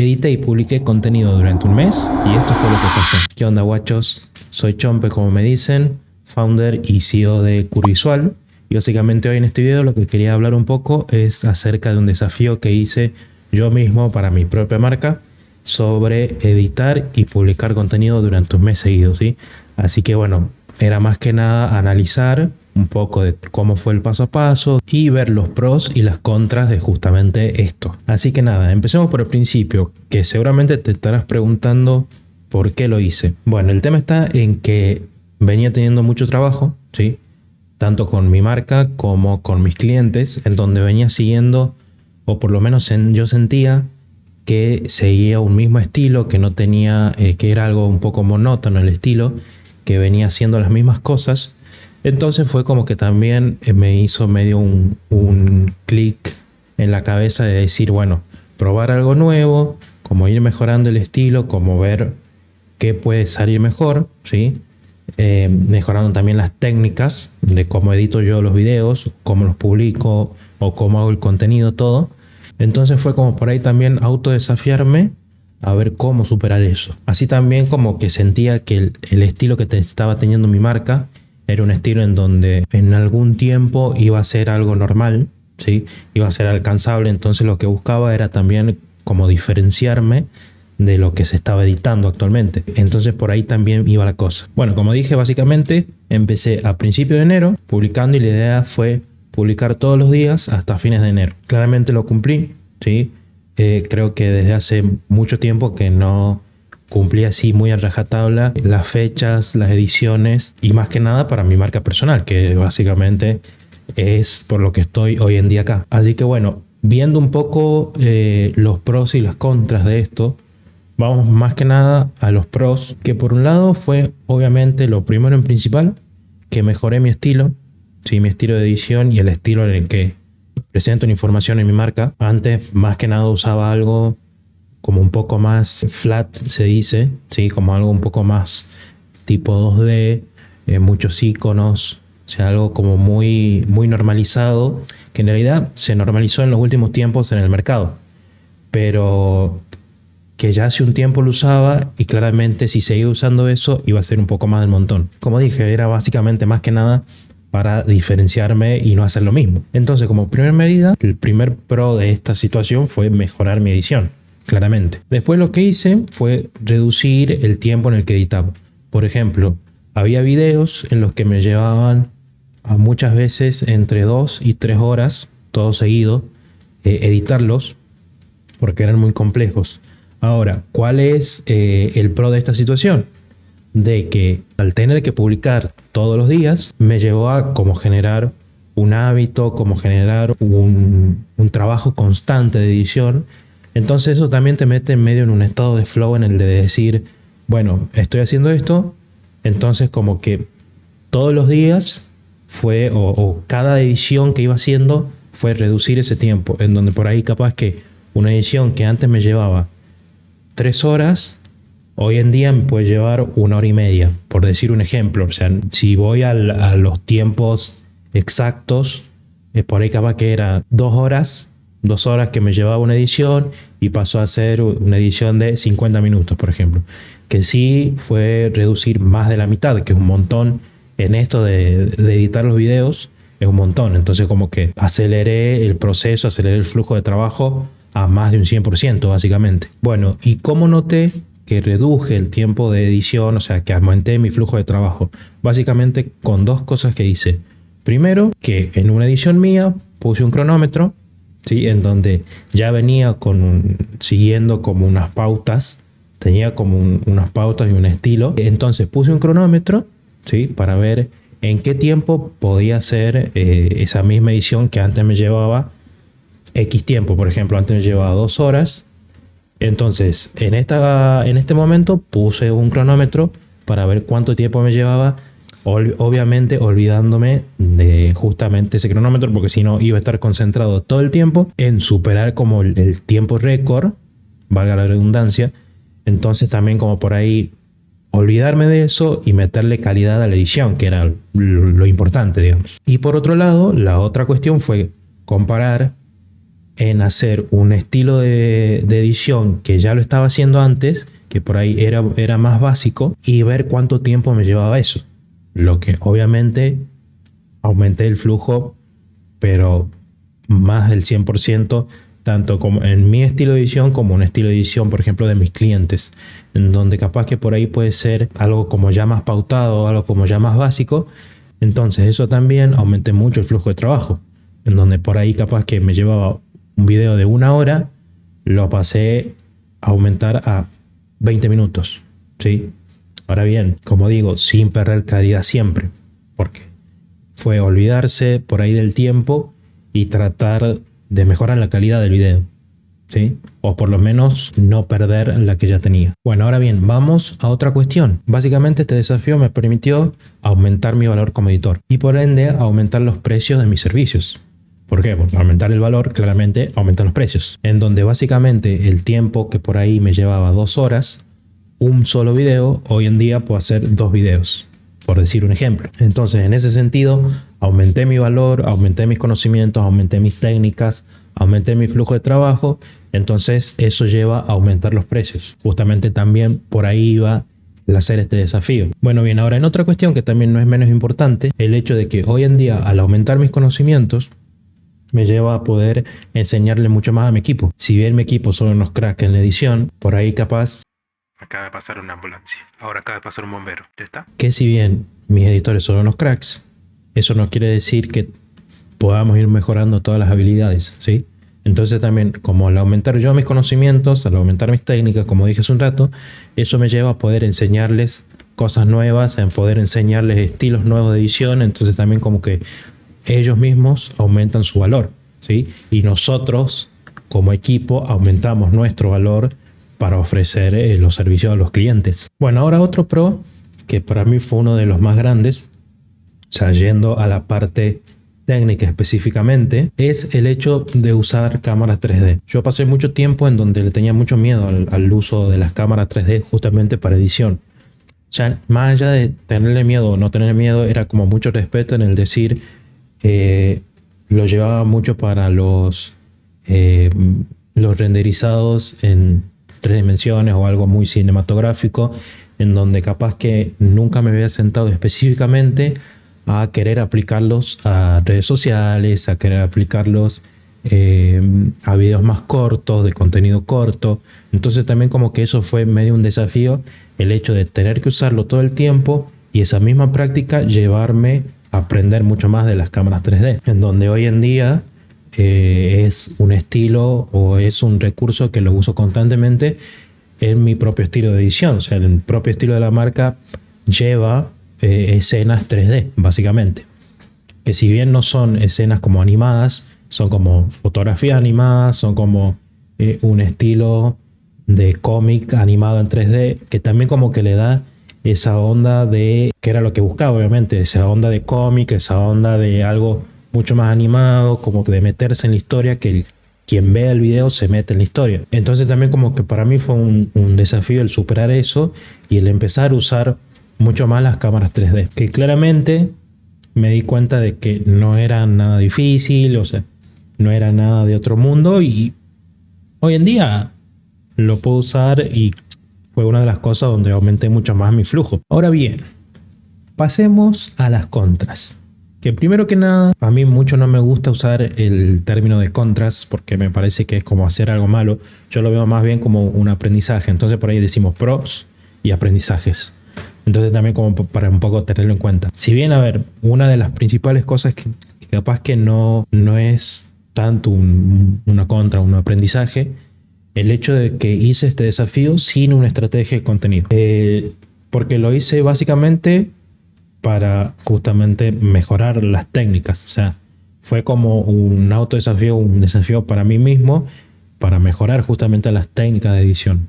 edité y publiqué contenido durante un mes y esto fue lo que pasó. ¿Qué onda, guachos? Soy Chompe, como me dicen, founder y CEO de Curvisual. Y básicamente hoy en este video lo que quería hablar un poco es acerca de un desafío que hice yo mismo para mi propia marca sobre editar y publicar contenido durante un mes seguido, ¿sí? Así que bueno, era más que nada analizar un poco de cómo fue el paso a paso y ver los pros y las contras de justamente esto. Así que nada, empecemos por el principio, que seguramente te estarás preguntando por qué lo hice. Bueno, el tema está en que venía teniendo mucho trabajo, ¿sí? Tanto con mi marca como con mis clientes, en donde venía siguiendo, o por lo menos yo sentía que seguía un mismo estilo, que no tenía, que era algo un poco monótono el estilo, que venía haciendo las mismas cosas. Entonces fue como que también me hizo medio un clic en la cabeza de decir, bueno, probar algo nuevo, como ir mejorando el estilo, como ver qué puede salir mejor, ¿sí? Mejorando también las técnicas de cómo edito yo los videos, cómo los publico o cómo hago el contenido, todo. Entonces fue como por ahí también autodesafiarme a ver cómo superar eso. Así también como que sentía que el estilo que estaba teniendo mi marca era un estilo en donde en algún tiempo iba a ser algo normal, ¿sí? Iba a ser alcanzable. Entonces lo que buscaba era también como diferenciarme de lo que se estaba editando actualmente. Entonces por ahí también iba la cosa. Bueno, como dije, básicamente empecé a principios de enero publicando y la idea fue publicar todos los días hasta fines de enero. Claramente lo cumplí, ¿sí? Creo que desde hace mucho tiempo que no cumplí así muy a rajatabla las fechas, las ediciones y más que nada para mi marca personal, que básicamente es por lo que estoy hoy en día acá. Así que bueno, viendo un poco los pros y las contras de esto, vamos más que nada a los pros, que por un lado fue obviamente lo primero en principal, que mejoré mi estilo, ¿sí? Mi estilo de edición y el estilo en el que presento la información en mi marca. Antes más que nada usaba algo como un poco más flat, se dice, ¿sí? Como algo un poco más tipo 2D, muchos iconos, o sea, algo como muy normalizado, que en realidad se normalizó en los últimos tiempos en el mercado, pero que ya hace un tiempo lo usaba y claramente si seguía usando eso iba a ser un poco más del montón. Como dije, era básicamente más que nada para diferenciarme y no hacer lo mismo. Entonces, como primera medida, el primer pro de esta situación fue mejorar mi edición, claramente. Después lo que hice fue reducir el tiempo en el que editaba. Por ejemplo, había videos en los que me llevaban a muchas veces entre 2 y 3 horas, todo seguido, editarlos, porque eran muy complejos. Ahora, ¿cuál es el pro de esta situación? De que al tener que publicar todos los días, me llevó a como generar un hábito, como generar un trabajo constante de edición. Entonces eso también te mete en medio en un estado de flow en el de decir, bueno, estoy haciendo esto, entonces como que todos los días fue, o cada edición que iba haciendo fue reducir ese tiempo, en donde por ahí capaz que una edición que antes me llevaba 3 horas, hoy en día me puede llevar 1 hora y media, por decir un ejemplo. O sea, si voy a los tiempos exactos, por ahí capaz que era 2 horas que me llevaba una edición y pasó a ser una edición de 50 minutos, por ejemplo. Que sí fue reducir más de la mitad, que es un montón en esto de editar los videos, es un montón. Entonces como que aceleré el proceso, aceleré el flujo de trabajo a más de un 100%, básicamente. Bueno, ¿y cómo noté que reduje el tiempo de edición? O sea, que aumenté mi flujo de trabajo. Básicamente con 2 cosas que hice. Primero, que en una edición mía puse un cronómetro, ¿sí? En donde ya venía siguiendo como unas pautas. Tenía como unas pautas y un estilo. Entonces puse un cronómetro, ¿sí? Para ver en qué tiempo podía hacer esa misma edición que antes me llevaba X tiempo. Por ejemplo, antes me llevaba 2 horas. Entonces, en este momento puse un cronómetro para ver cuánto tiempo me llevaba, obviamente olvidándome de justamente ese cronómetro, porque si no iba a estar concentrado todo el tiempo en superar como el tiempo récord, valga la redundancia. Entonces también como por ahí olvidarme de eso y meterle calidad a la edición, que era lo importante, digamos. Y por otro lado, la otra cuestión fue comparar en hacer un estilo de edición que ya lo estaba haciendo antes, que por ahí era más básico, y ver cuánto tiempo me llevaba eso. Lo que obviamente aumenté el flujo, pero más del 100%, tanto como en mi estilo de edición como un estilo de edición, por ejemplo, de mis clientes, en donde capaz que por ahí puede ser algo como ya más pautado, algo como ya más básico. Entonces eso también aumenté mucho el flujo de trabajo, en donde por ahí capaz que me llevaba un video de 1 hora, lo pasé a aumentar a 20 minutos, ¿sí? Ahora bien, como digo, sin perder calidad siempre, porque fue olvidarse por ahí del tiempo y tratar de mejorar la calidad del video, ¿sí? O por lo menos no perder la que ya tenía. Bueno, ahora bien, vamos a otra cuestión. Básicamente este desafío me permitió aumentar mi valor como editor y por ende aumentar los precios de mis servicios. ¿Por qué? Porque aumentar el valor claramente aumentan los precios. En donde básicamente el tiempo que por ahí me llevaba 2 horas, un solo video, hoy en día puedo hacer 2 videos, por decir un ejemplo. Entonces, en ese sentido, aumenté mi valor, aumenté mis conocimientos, aumenté mis técnicas, aumenté mi flujo de trabajo. Entonces, eso lleva a aumentar los precios. Justamente también por ahí iba el hacer este desafío. Bueno, bien, ahora en otra cuestión que también no es menos importante, el hecho de que hoy en día, al aumentar mis conocimientos, me lleva a poder enseñarle mucho más a mi equipo. Si bien mi equipo son unos cracks en la edición, por ahí capaz acaba de pasar una ambulancia, ahora acaba de pasar un bombero, ¿ya está? Que si bien mis editores son unos cracks, eso no quiere decir que podamos ir mejorando todas las habilidades, ¿sí? Entonces también, como al aumentar yo mis conocimientos, al aumentar mis técnicas, como dije hace un rato, eso me lleva a poder enseñarles cosas nuevas, a poder enseñarles estilos nuevos de edición. Entonces también como que ellos mismos aumentan su valor, ¿sí? Y nosotros como equipo aumentamos nuestro valor para ofrecer los servicios a los clientes. Bueno, ahora otro pro que para mí fue uno de los más grandes, o sea, yendo a la parte técnica específicamente, es el hecho de usar cámaras 3D. Yo pasé mucho tiempo en donde le tenía mucho miedo al uso de las cámaras 3D justamente para edición. O sea, más allá de tenerle miedo o no tenerle miedo, era como mucho respeto en el decir, lo llevaba mucho para los renderizados en 3 dimensiones o algo muy cinematográfico, en donde capaz que nunca me había sentado específicamente a querer aplicarlos a redes sociales, a querer aplicarlos a videos más cortos, de contenido corto. Entonces también como que eso fue medio un desafío, el hecho de tener que usarlo todo el tiempo y esa misma práctica llevarme a aprender mucho más de las cámaras 3D, en donde hoy en día es un estilo o es un recurso que lo uso constantemente en mi propio estilo de edición. O sea, el propio estilo de la marca lleva escenas 3D, básicamente. Que si bien no son escenas como animadas, son como fotografía animada, son como un estilo de cómic animado en 3D, que también como que le da esa onda de, que era lo que buscaba obviamente, esa onda de cómic, esa onda de algo mucho más animado, como que de meterse en la historia, que quien vea el video se mete en la historia. Entonces también como que para mí fue un desafío el superar eso y el empezar a usar mucho más las cámaras 3D, que claramente me di cuenta de que no era nada difícil, o sea, no era nada de otro mundo, y hoy en día lo puedo usar y fue una de las cosas donde aumenté mucho más mi flujo. Ahora bien, pasemos a las contras. Que primero que nada, a mí mucho no me gusta usar el término de contras porque me parece que es como hacer algo malo. Yo lo veo más bien como un aprendizaje. Entonces por ahí decimos pros y aprendizajes. Entonces también como para un poco tenerlo en cuenta. Si bien, a ver, una de las principales cosas que capaz que no es tanto una contra, un aprendizaje, el hecho de que hice este desafío sin una estrategia de contenido. Porque lo hice básicamente para justamente mejorar las técnicas. O sea, fue como un autodesafío, un desafío para mí mismo, para mejorar justamente las técnicas de edición.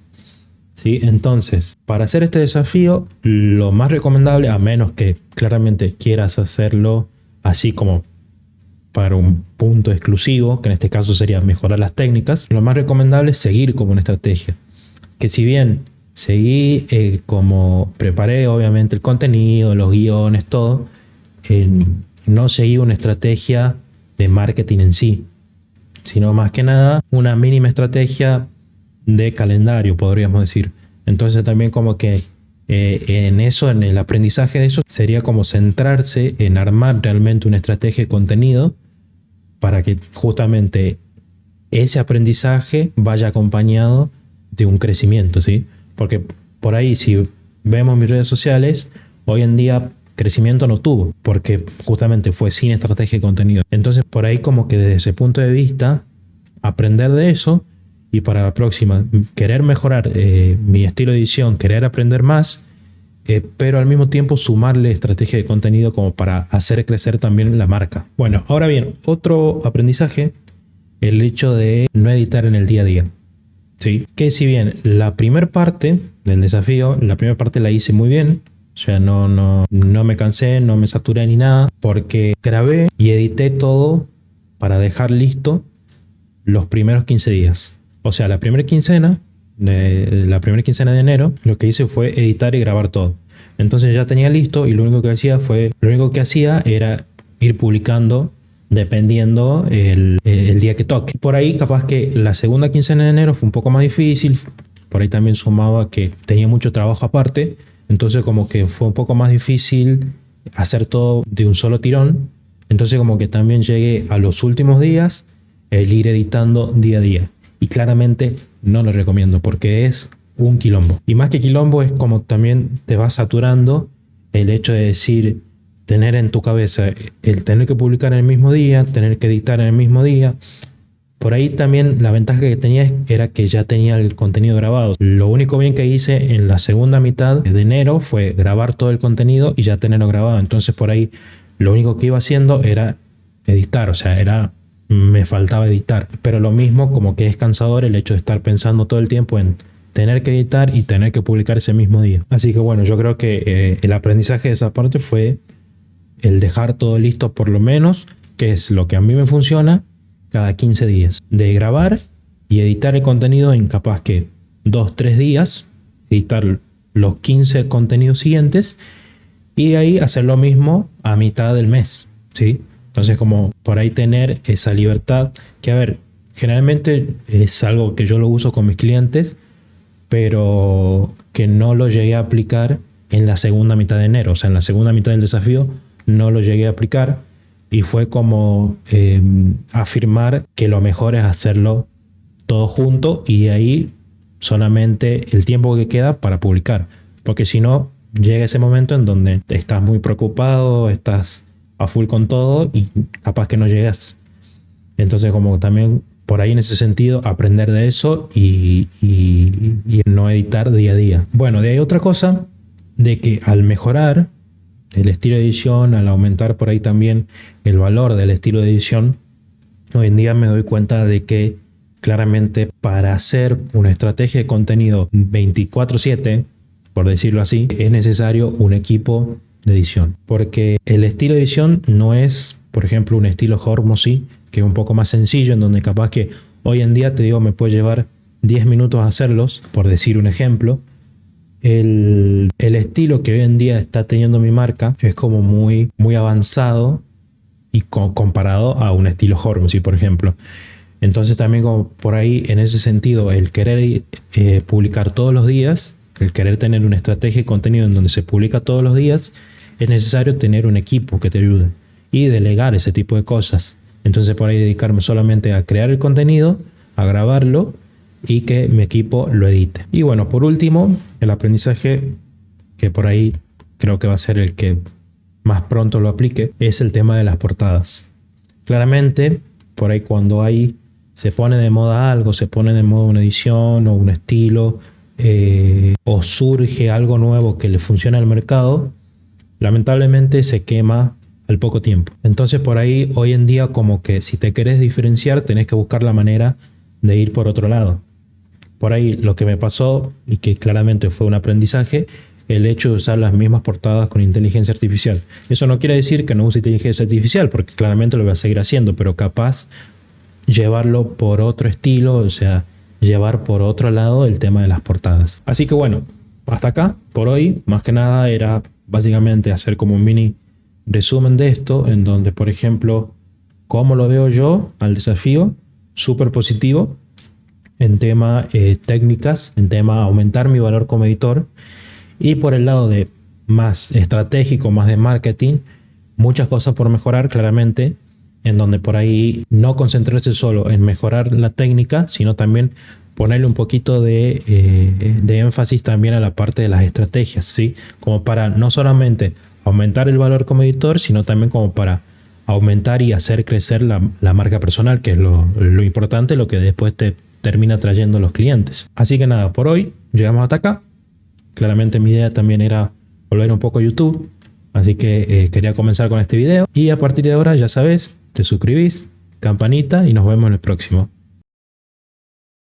¿Sí? Entonces, para hacer este desafío, lo más recomendable, a menos que claramente quieras hacerlo así como para un punto exclusivo, que en este caso sería mejorar las técnicas, lo más recomendable es seguir como una estrategia. Que si bien seguí como preparé obviamente el contenido, los guiones, todo, no seguí una estrategia de marketing en sí. sino más que nada una mínima estrategia de calendario, podríamos decir. Entonces también como que en eso, en el aprendizaje de eso, sería como centrarse en armar realmente una estrategia de contenido para que justamente ese aprendizaje vaya acompañado de un crecimiento, ¿sí? Porque por ahí, si vemos mis redes sociales, hoy en día crecimiento no tuvo, porque justamente fue sin estrategia de contenido. Entonces, por ahí como que desde ese punto de vista, aprender de eso y para la próxima, querer mejorar mi estilo de edición, querer aprender más, pero al mismo tiempo sumarle estrategia de contenido como para hacer crecer también la marca. Bueno, ahora bien, otro aprendizaje, el hecho de no editar en el día a día. Sí, que si bien la primera parte del desafío, la primera parte la hice muy bien, o sea, no me cansé, no me saturé ni nada, porque grabé y edité todo para dejar listo los primeros 15 días. O sea, la primera quincena de enero, lo que hice fue editar y grabar todo. Entonces ya tenía listo y lo único que hacía era ir publicando dependiendo el día que toque. Por ahí capaz que la segunda quincena de enero fue un poco más difícil, por ahí también sumaba que tenía mucho trabajo aparte, entonces como que fue un poco más difícil hacer todo de un solo tirón, entonces como que también llegué a los últimos días el ir editando día a día, y claramente no lo recomiendo porque es un quilombo, y más que quilombo es como también te va saturando el hecho de decir, tener en tu cabeza el tener que publicar en el mismo día, tener que editar en el mismo día. Por ahí también la ventaja que tenía era que ya tenía el contenido grabado. Lo único bien que hice en la segunda mitad de enero fue grabar todo el contenido y ya tenerlo grabado. Entonces por ahí lo único que iba haciendo era editar, o sea, me faltaba editar. Pero lo mismo, como que es cansador el hecho de estar pensando todo el tiempo en tener que editar y tener que publicar ese mismo día. Así que bueno, yo creo que el aprendizaje de esa parte fue el dejar todo listo, por lo menos, que es lo que a mí me funciona, cada 15 días. De grabar y editar el contenido en capaz que 2-3 días, editar los 15 contenidos siguientes y de ahí hacer lo mismo a mitad del mes, ¿sí? Entonces como por ahí tener esa libertad, que a ver, generalmente es algo que yo lo uso con mis clientes, pero que no lo llegué a aplicar en la segunda mitad de enero. O sea, en la segunda mitad del desafío no lo llegué a aplicar y fue como afirmar que lo mejor es hacerlo todo junto y de ahí solamente el tiempo que queda para publicar, porque si no llega ese momento en donde estás muy preocupado, estás a full con todo y capaz que no llegas. Entonces como también por ahí en ese sentido aprender de eso y no editar día a día. Bueno, de ahí otra cosa, de que al mejorar el estilo de edición, al aumentar por ahí también el valor del estilo de edición, hoy en día me doy cuenta de que claramente para hacer una estrategia de contenido 24/7, por decirlo así, es necesario un equipo de edición. Porque el estilo de edición no es, por ejemplo, un estilo Hormozy, que es un poco más sencillo, en donde capaz que hoy en día, te digo, me puede llevar 10 minutos hacerlos, por decir un ejemplo. El estilo que hoy en día está teniendo mi marca es como muy avanzado y comparado a un estilo Hormozy, por ejemplo. Entonces también como por ahí en ese sentido el querer publicar todos los días, el querer tener una estrategia de contenido en donde se publica todos los días, es necesario tener un equipo que te ayude y delegar ese tipo de cosas. Entonces por ahí dedicarme solamente a crear el contenido, a grabarlo y que mi equipo lo edite. Y bueno, por último, el aprendizaje que por ahí creo que va a ser el que más pronto lo aplique es el tema de las portadas. Claramente, por ahí cuando se pone de moda algo, se pone de moda una edición o un estilo, o surge algo nuevo que le funciona al mercado, lamentablemente se quema al poco tiempo. Entonces por ahí hoy en día como que si te querés diferenciar tenés que buscar la manera de ir por otro lado. Por ahí lo que me pasó y que claramente fue un aprendizaje, el hecho de usar las mismas portadas con inteligencia artificial. Eso no quiere decir que no use inteligencia artificial, porque claramente lo voy a seguir haciendo, pero capaz llevarlo por otro estilo, o sea, llevar por otro lado el tema de las portadas. Así que bueno, hasta acá por hoy. Más que nada era básicamente hacer como un mini resumen de esto, en donde por ejemplo, cómo lo veo yo al desafío, súper positivo en tema técnicas, en tema aumentar mi valor como editor. Y por el lado de más estratégico, más de marketing, muchas cosas por mejorar claramente, en donde por ahí no concentrarse solo en mejorar la técnica, sino también ponerle un poquito de énfasis también a la parte de las estrategias, ¿sí? Como para no solamente aumentar el valor como editor, sino también como para aumentar y hacer crecer la marca personal, que es lo importante, lo que después te termina trayendo los clientes. Así que nada, por hoy llegamos hasta acá. Claramente mi idea también era volver un poco a YouTube, así que quería comenzar con este video. Y a partir de ahora, ya sabes, te suscribís, campanita y nos vemos en el próximo.